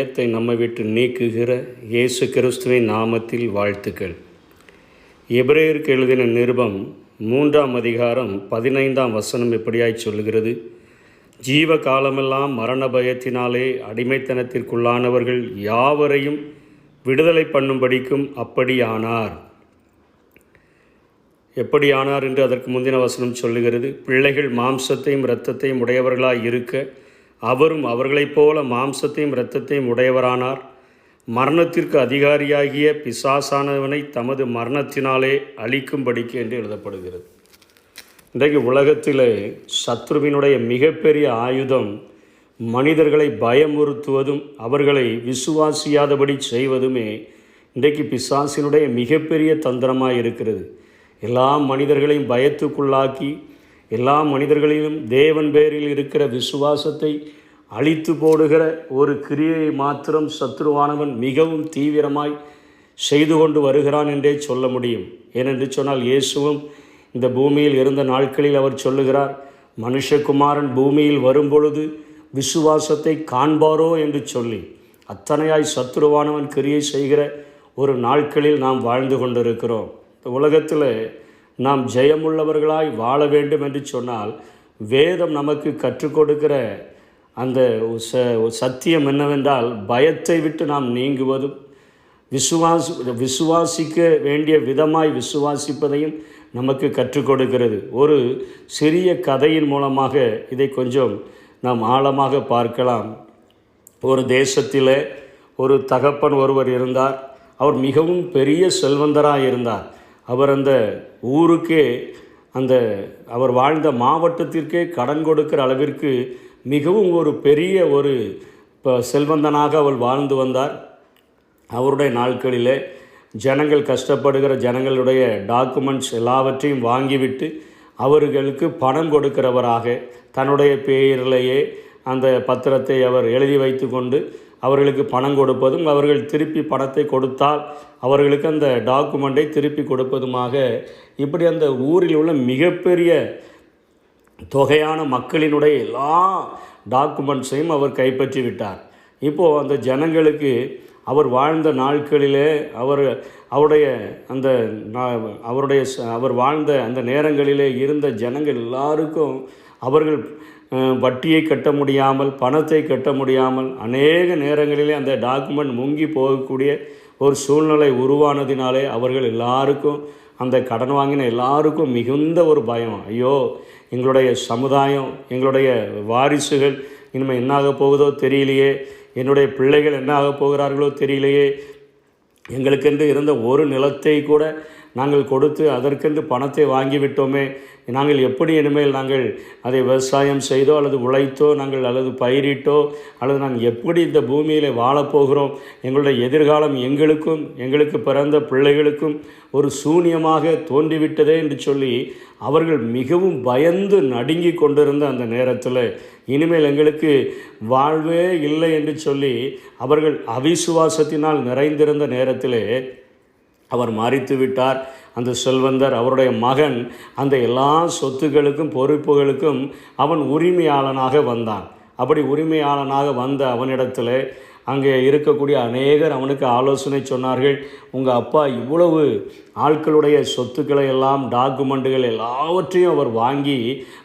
பயத்தை நம்மை விட்டு நீக்குகிற இயேசு கிறிஸ்துவின் நாமத்தில் வாழ்த்துக்கள். எபிரேயருக்கு எழுதின நிருபம் 3ஆம் அதிகாரம் 15ஆம் வசனம் இப்படியாய் சொல்லுகிறது: ஜீவ காலமெல்லாம் மரண பயத்தினாலே அடிமைத்தனத்திற்குள்ளானவர்கள் யாவரையும் விடுதலை பண்ணும்படிக்கும் அப்படியானார். எப்படியானார் என்று அதற்கு முந்தின வசனம் சொல்லுகிறது: பிள்ளைகள் மாம்சத்தையும் இரத்தத்தையும் உடையவர்களாய் இருக்க அவரும் அவர்களைப் போல மாம்சத்தையும் இரத்தத்தையும் உடையவரானார். மரணத்திற்கு அதிகாரியாகிய பிசாசானவனை தமது மரணத்தினாலே அழிக்கும்படிக்கு என்று எழுதப்படுகிறது. இன்றைக்கு உலகத்திலே சத்ருவினுடைய மிகப்பெரிய ஆயுதம் மனிதர்களை பயமுறுத்துவதும் அவர்களை விசுவாசியாதபடி செய்வதுமே இன்றைக்கு பிசாசினுடைய மிகப்பெரிய தந்திரமாக இருக்கிறது. எல்லா மனிதர்களையும் பயத்துக்குள்ளாக்கி எல்லா மனிதர்களிலும் தேவன் பேரில் இருக்கிற விசுவாசத்தை அழித்து போடுகிற ஒரு கிரியை மாத்திரம் சத்ருவானவன் மிகவும் தீவிரமாய் செய்து கொண்டு வருகிறான் என்றே சொல்ல முடியும். ஏனென்று சொன்னால் இயேசுவும் இந்த பூமியில் இருந்த நாட்களில் அவர் சொல்லுகிறார், மனுஷகுமாரன் பூமியில் வரும்பொழுது விசுவாசத்தை காண்பாரோ என்று சொல்லி அத்தனையாய் சத்ருவானவன் கிரியை செய்கிற ஒரு நாட்களில் நாம் வாழ்ந்து கொண்டிருக்கிறோம். இந்த உலகத்தில் நாம் ஜெயமுள்ளவர்களாய் வாழ வேண்டும் என்று சொன்னால் வேதம் நமக்கு கற்றுக் கொடுக்கிற அந்த சத்தியம் என்னவென்றால் பயத்தை விட்டு நாம் நீங்குவதும் விசுவாசிக்க வேண்டிய விதமாய் விசுவாசிப்பதையும் நமக்கு கற்றுக் கொடுக்கிறது. ஒரு சிறிய கதையின் மூலமாக இதை கொஞ்சம் நாம் ஆழமாக பார்க்கலாம். ஒரு தேசத்தில் ஒரு தகப்பன் ஒருவர் இருந்தார். அவர் மிகவும் பெரிய செல்வந்தராக இருந்தார். அவர் அந்த ஊருக்கே அவர் வாழ்ந்த மாவட்டத்திற்கே கடன் கொடுக்கிற அளவிற்கு மிகவும் ஒரு பெரிய ஒரு செல்வந்தனாக அவர் வாழ்ந்து வந்தார். அவருடைய நாட்களிலே ஜனங்கள் கஷ்டப்படுகிற ஜனங்களுடைய டாக்குமெண்ட்ஸ் எல்லாவற்றையும் வாங்கிவிட்டு அவர்களுக்கு பணம் கொடுக்கிறவராக தன்னுடைய பெயரிலேயே அந்த பத்திரத்தை அவர் எழுதி வைத்து கொண்டு அவர்களுக்கு பணம் கொடுப்பதும் அவர்கள் திருப்பி பணத்தை கொடுத்தால் அவர்களுக்கு அந்த டாக்குமெண்ட்டை திருப்பி கொடுப்பதுமாக இப்படி அந்த ஊரில் உள்ள மிகப்பெரிய தொகையான மக்களினுடைய எல்லா டாக்குமெண்ட்ஸையும் அவர் கைப்பற்றி விட்டார். இப்போது அந்த ஜனங்களுக்கு அவர் வாழ்ந்த நாட்களிலே அவர் வாழ்ந்த அந்த நேரங்களிலே இருந்த ஜனங்கள் எல்லாருக்கும் அவர்கள் வட்டியை கட்ட முடியாமல் பணத்தை கட்ட முடியாமல் அநேக நேரங்களிலே அந்த டாக்குமெண்ட் முங்கி போகக்கூடிய ஒரு சூழ்நிலை உருவானதினாலே அவர்கள் எல்லாருக்கும் அந்த கடன் வாங்கின எல்லாருக்கும் மிகுந்த ஒரு பயம். ஐயோ, எங்களுடைய சமுதாயம், எங்களுடைய வாரிசுகள் இனிமேல் என்னாக போகுதோ தெரியலையே, என்னுடைய பிள்ளைகள் என்னாக போகிறார்களோ தெரியலையே, எங்களுக்கென்று இருந்த ஒரு நிலத்தை கூட நாங்கள் கொடுத்து அதற்கென்று பணத்தை வாங்கிவிட்டோமே, நாங்கள் எப்படி இனிமேல் நாங்கள் அதை விவசாயம் செய்தோ அல்லது உழைத்தோ நாங்கள் அல்லது பயிரிட்டோ அல்லது நாங்கள் எப்படி இந்த பூமியில் வாழப்போகிறோம், எங்களுடைய எதிர்காலம் எங்களுக்கும் எங்களுக்கு பிறந்த பிள்ளைகளுக்கும் ஒரு சூனியமாக தோன்றிவிட்டதே என்று சொல்லி அவர்கள் மிகவும் பயந்து நடுங்கி கொண்டிருந்த அந்த நேரத்தில் இனிமேல் எங்களுக்கு வாழ்வே இல்லை என்று சொல்லி அவர்கள் அவிசுவாசத்தினால் நிறைந்திருந்த நேரத்திலே அவர் மரித்து விட்டார். அந்த செல்வந்தர், அவருடைய மகன் அந்த எல்லா சொத்துக்களுக்கும் பொறுப்புகளுக்கும் அவன் உரிமையாளனாக வந்தான். அப்படி உரிமையாளனாக வந்த அவனிடத்தில் அங்கே இருக்கக்கூடிய அநேகர் அவனுக்கு ஆலோசனை சொன்னார்கள், உங்கள் அப்பா இவ்வளவு ஆட்களுடைய சொத்துக்களை எல்லாம் டாக்குமெண்ட்டுகள் எல்லாவற்றையும் அவர் வாங்கி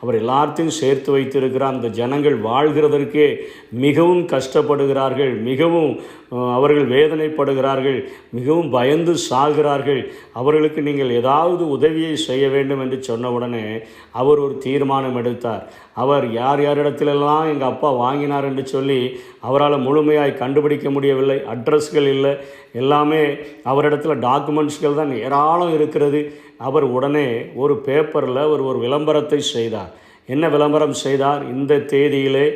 அவர் எல்லாத்தையும் சேர்த்து வைத்திருக்கிறார். அந்த ஜனங்கள் வாழ்கிறதற்கே மிகவும் கஷ்டப்படுகிறார்கள், மிகவும் அவர்கள் வேதனைப்படுகிறார்கள், மிகவும் பயந்து சாகிறார்கள். அவர்களுக்கு நீங்கள் ஏதாவது உதவியை செய்ய வேண்டும் என்று சொன்னவுடனே அவர் ஒரு தீர்மானம் எடுத்தார். அவர் யார் யாரிடத்திலெல்லாம் எங்கள் அப்பா வாங்கினார் என்று சொல்லி அவரால் முழுமையாய் கண்டுபிடிக்க முடியவில்லை. அட்ரஸ்கள் இல்லை, எல்லாமே அவரிடத்துல டாக்குமெண்ட்ஸ்கள் தான் ஏராளம் இருக்கிறது. அவர் உடனே ஒரு பேப்பரில் ஒரு விளம்பரத்தை செய்தார். என்ன விளம்பரம் செய்தார்? இந்த தேதியிலே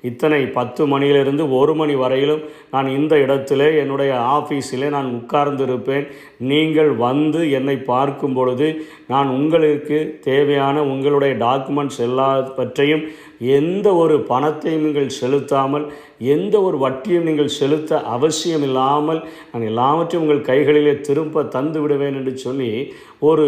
இத்தனை 10 மணியிலிருந்து 1 மணி வரையிலும் நான் இந்த இடத்திலே என்னுடைய ஆஃபீஸிலே நான் உட்கார்ந்திருப்பேன். நீங்கள் வந்து என்னை பார்க்கும் பொழுது நான் உங்களுக்கு தேவையான உங்களுடைய டாக்குமெண்ட்ஸ் எல்லாவற்றையும் எந்த ஒரு பணத்தையும் நீங்கள் செலுத்தாமல் எந்த ஒரு வட்டியும் நீங்கள் செலுத்த அவசியம் இல்லாமல் நான் எல்லாவற்றையும் உங்கள் கைகளிலே திரும்ப தந்து விடுவேன் என்று சொல்லி ஒரு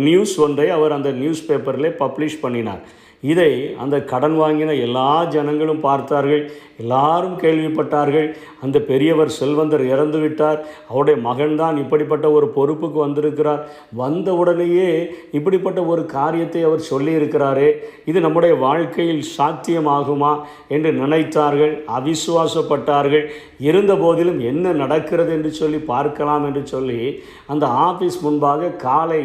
நியூஸ் ஒன்றை அவர் அந்த நியூஸ் பேப்பரில் பப்ளிஷ் பண்ணினார். இதை அந்த கடன் வாங்கின எல்லா ஜனங்களும் பார்த்தார்கள், எல்லாரும் கேள்விப்பட்டார்கள். அந்த பெரியவர் செல்வந்தர் இறந்து விட்டார், அவருடைய மகன்தான் இப்படிப்பட்ட ஒரு பொறுப்புக்கு வந்திருக்கிறார், வந்த உடனேயே இப்படிப்பட்ட ஒரு காரியத்தை அவர் சொல்லியிருக்கிறாரே, இது நம்முடைய வாழ்க்கையில் சாத்தியமாகுமா என்று நினைத்தார்கள், அவிசுவாசப்பட்டார்கள். இருந்த போதிலும் என்ன நடக்கிறது என்று சொல்லி பார்க்கலாம் என்று சொல்லி அந்த ஆபீஸ் முன்பாக காலை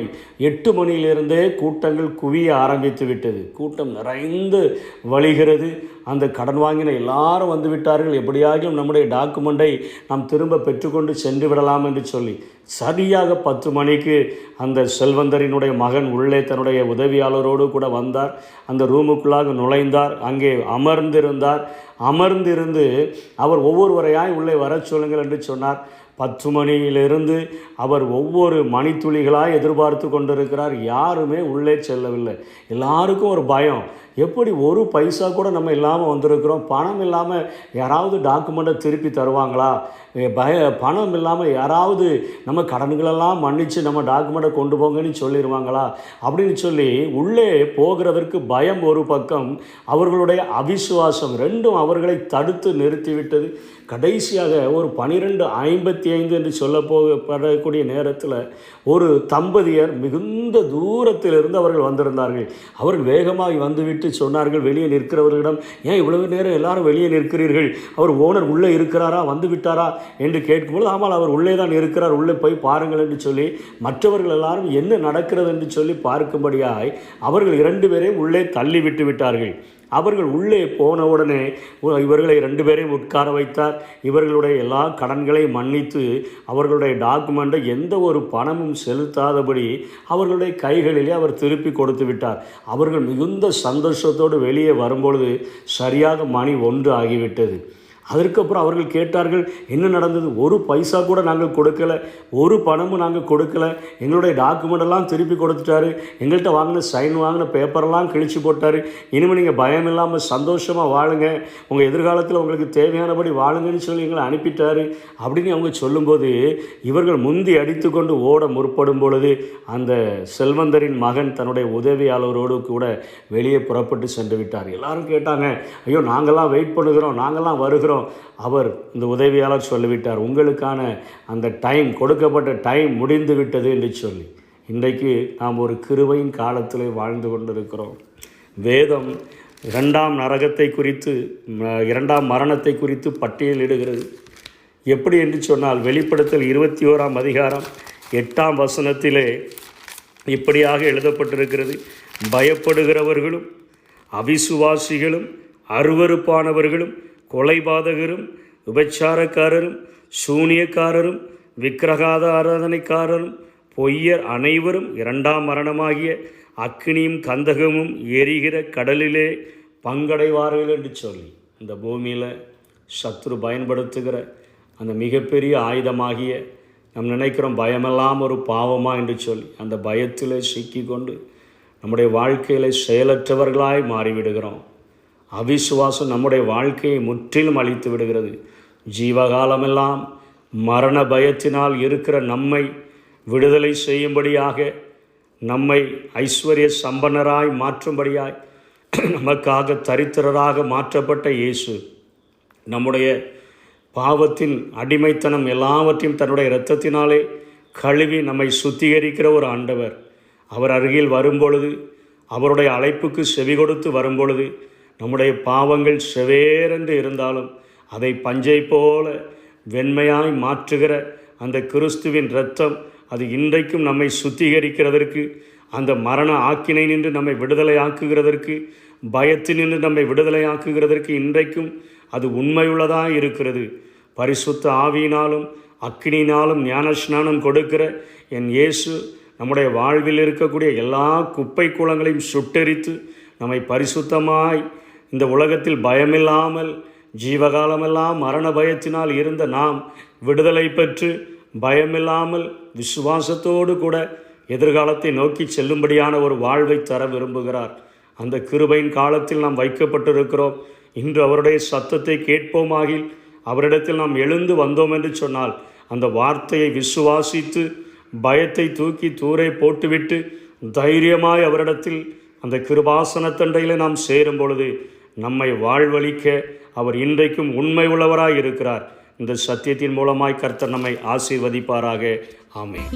8 மணியிலிருந்தே கூட்டங்கள் குவிய ஆரம்பித்து விட்டது. கூட்டம் நிறைந்து வழிகிறது. அந்த கடன் வாங்கின எல்லாரும் வந்து விட்டார்கள். எப்படியாகிலும் நம்முடைய டாக்குமெண்ட்டை நாம் திரும்ப பெற்றுக்கொண்டு சென்று விடலாம் என்று சொல்லி சரியாக 10 மணிக்கு அந்த செல்வந்தரினுடைய மகன் உள்ளே தன்னுடைய உதவியாளரோடு கூட வந்தார். அந்த ரூமுக்குள்ளாக நுழைந்தார். அங்கே அமர்ந்திருந்து அவர் ஒவ்வொருவரையாய் உள்ளே வர சொல்லுங்கள் என்று சொன்னார். 10 மணியிலிருந்து அவர் ஒவ்வொரு மணித்துளிகளாக எதிர்பார்த்து கொண்டிருக்கிறார். யாருமே உள்ளே செல்லவில்லை. எல்லாருக்கும் ஒரு பயம், எப்படி ஒரு பைசா கூட நம்ம இல்லாமல் வந்திருக்கிறோம், பணம் இல்லாமல் யாராவது டாக்குமெண்ட்டை திருப்பி தருவாங்களா, பணம் இல்லாமல் யாராவது நம்ம கடன்களெல்லாம் மன்னித்து நம்ம டாக்குமெண்ட்டை கொண்டு போங்கன்னு சொல்லிடுவாங்களா அப்படின்னு சொல்லி உள்ளே போகிறதற்கு பயம் ஒரு பக்கம், அவர்களுடைய அவிசுவாசம் ரெண்டும் அவர்களை தடுத்து நிறுத்திவிட்டது. கடைசியாக ஒரு 12:55 என்று சொல்லப்படக்கூடிய நேரத்தில் ஒரு தம்பதியர் மிகுந்த தூரத்திலிருந்து அவர்கள் வந்திருந்தார்கள். அவர்கள் வேகமாக வந்துவிட்டு சொன்னார்கள் வெளியே நிற்கிறவர்களிடம், ஏன் இவ்வளவு நேரம் எல்லாரும் வெளியே நிற்கிறீர்கள், அவர் ஓனர் உள்ளே இருக்கிறாரா, வந்து விட்டாரா என்று கேட்கும்போது, ஆமாம் அவர் உள்ளே தான் இருக்கிறார், உள்ளே போய் பாருங்கள் என்று சொல்லி மற்றவர்கள் எல்லாரும் என்ன நடக்கிறது என்று சொல்லி பார்க்கும்படியாய் அவர்கள் 2 பேரையும் உள்ளே தள்ளி விட்டு விட்டார்கள். அவர்கள் உள்ளே போன உடனே இவர்களை 2 பேரையும் உட்கார வைத்தார். இவர்களுடைய எல்லா கடன்களையும் மன்னித்து அவர்களுடைய டாக்குமெண்ட்டை எந்த ஒரு பணமும் செலுத்தாதபடி அவர்களுடைய கைகளிலே அவர் திருப்பி கொடுத்து விட்டார். அவர்கள் மிகுந்த சந்தோஷத்தோடு வெளியே வரும்பொழுது சரியாக மணி 1 ஆகிவிட்டது. அதற்கப்புறம் அவர்கள் கேட்டார்கள், என்ன நடந்தது, ஒரு பைசா கூட நாங்கள் கொடுக்கலை, ஒரு பணமும் நாங்கள் கொடுக்கலை, எங்களுடைய டாக்குமெண்டெல்லாம் திருப்பி கொடுத்துட்டாரு, எங்கள்கிட்ட வாங்கின சைன் வாங்கின பேப்பரெல்லாம் கிழிச்சு போட்டார், இனிமேல் நீங்கள் பயம் இல்லாமல் சந்தோஷமாக வாழுங்க, உங்கள் எதிர்காலத்தில் உங்களுக்கு தேவையானபடி வாழுங்கன்னு சொல்லி எங்களை அனுப்பிட்டார் அப்படின்னு அவங்க சொல்லும்போது இவர்கள் முந்தி அடித்து கொண்டு ஓட முற்படும் பொழுது அந்த செல்வந்தரின் மகன் தன்னுடைய உதவியாளரோடு கூட வெளியே புறப்பட்டு சென்று விட்டார். எல்லாரும் கேட்டாங்க, ஐயோ நாங்கள்லாம் வெயிட் பண்ணுகிறோம், நாங்கள்லாம் வருகிறோம். அவர் இந்த உதவியாளர் சொல்லிவிட்டார், உங்களுக்கான அந்த டைம், கொடுக்கப்பட்ட டைம் முடிந்து விட்டது என்று சொல்லி. இன்றைக்கு நாம் ஒரு கிருபையின் காலத்தில் வாழ்ந்து கொண்டிருக்கிறோம். வேதம் 2ஆம் நரகத்தை குறித்து, 2ஆம் மரணத்தை குறித்து பட்டியலிடுகிறது. எப்படி என்று சொன்னால் வெளிப்படுத்தல் 21ஆம் அதிகாரம் 8ஆம் வசனத்திலே இப்படியாக எழுதப்பட்டிருக்கிறது, பயப்படுகிறவர்களும் அவிசுவாசிகளும் அருவருப்பானவர்களும் கொலைபாதகரும் விபச்சாரக்காரரும் சூனியக்காரரும் விக்கிரகாத ஆராதனைக்காரரும் பொய்யர் அனைவரும் 2ஆம் மரணமாகிய அக்கினியும் கந்தகமும் எரிகிற கடலிலே பங்கடைவார்கள் என்று சொல்லி இந்த பூமியில் சத்துரு பயன்படுத்துகிற அந்த மிகப்பெரிய ஆயுதமாகிய நாம் நினைக்கிறோம் பயமெல்லாம் ஒரு பாவமா என்று சொல்லி அந்த பயத்தில் சிக்கிக்கொண்டு நம்முடைய வாழ்க்கையில் செயலற்றவர்களாய் மாறிவிடுகிறோம். அவிசுவாசம் நம்முடைய வாழ்க்கையை முற்றிலும் அழித்து விடுகிறது. ஜீவகாலமெல்லாம் மரண பயத்தினால் இருக்கிற நம்மை விடுதலை செய்யும்படியாக, நம்மை ஐஸ்வர்ய சம்பன்னராய் மாற்றும்படியாய் நமக்காக தரித்திரராக மாற்றப்பட்ட இயேசு நம்முடைய பாவத்தின் அடிமைத்தனம் எல்லாவற்றையும் தன்னுடைய இரத்தத்தினாலே கழுவி நம்மை சுத்திகரிக்கிற ஒரு ஆண்டவர். அவர் அருகில் வரும்பொழுது, அவருடைய அழைப்புக்கு செவி கொடுத்து வரும்பொழுது நம்முடைய பாவங்கள் செவேரென்று இருந்தாலும் அதை பஞ்சை போல வெண்மையாய் மாற்றுகிற அந்த கிறிஸ்துவின் இரத்தம் அது இன்றைக்கும் நம்மை சுத்திகரிக்கிறதற்கு, அந்த மரண ஆக்கினை நின்று நம்மை விடுதலை ஆக்குகிறதற்கு, பயத்தினின்று நம்மை விடுதலை ஆக்குகிறதற்கு இன்றைக்கும் அது உண்மையுள்ளதாக இருக்கிறது. பரிசுத்த ஆவியினாலும் அக்கினியினாலும் ஞானஸ்நானம் கொடுக்கிற என் இயேசு நம்முடைய வாழ்வில் இருக்கக்கூடிய எல்லா குப்பை கூலங்களையும் சுட்டெரித்து நம்மை பரிசுத்தமாய் இந்த உலகத்தில் பயமில்லாமல் ஜீவகாலமெல்லாம் மரண பயத்தினால் இருந்த நாம் விடுதலை பெற்று பயமில்லாமல் விசுவாசத்தோடு கூட எதிர்காலத்தை நோக்கி செல்லும்படியான ஒரு வாழ்வை தர விரும்புகிறார். அந்த கிருபையின் காலத்தில் நாம் வைக்கப்பட்டிருக்கிறோம். இன்று அவருடைய சத்தத்தை கேட்போமாகில், அவரிடத்தில் நாம் எழுந்து வந்தோம் என்று சொன்னால் அந்த வார்த்தையை விசுவாசித்து பயத்தை தூக்கி தூரே போட்டுவிட்டு தைரியமாய் அவரிடத்தில் அந்த கிருபாசனத்தண்டையில் நாம் சேரும் பொழுது நம்மை வாழ்வழிக்க அவர் இன்றைக்கும் உண்மை உள்ளவராய் இருக்கிறார். இந்த சத்தியத்தின் மூலமாய் கர்த்தர் நம்மை ஆசீர்வதிப்பாராக. ஆமென்.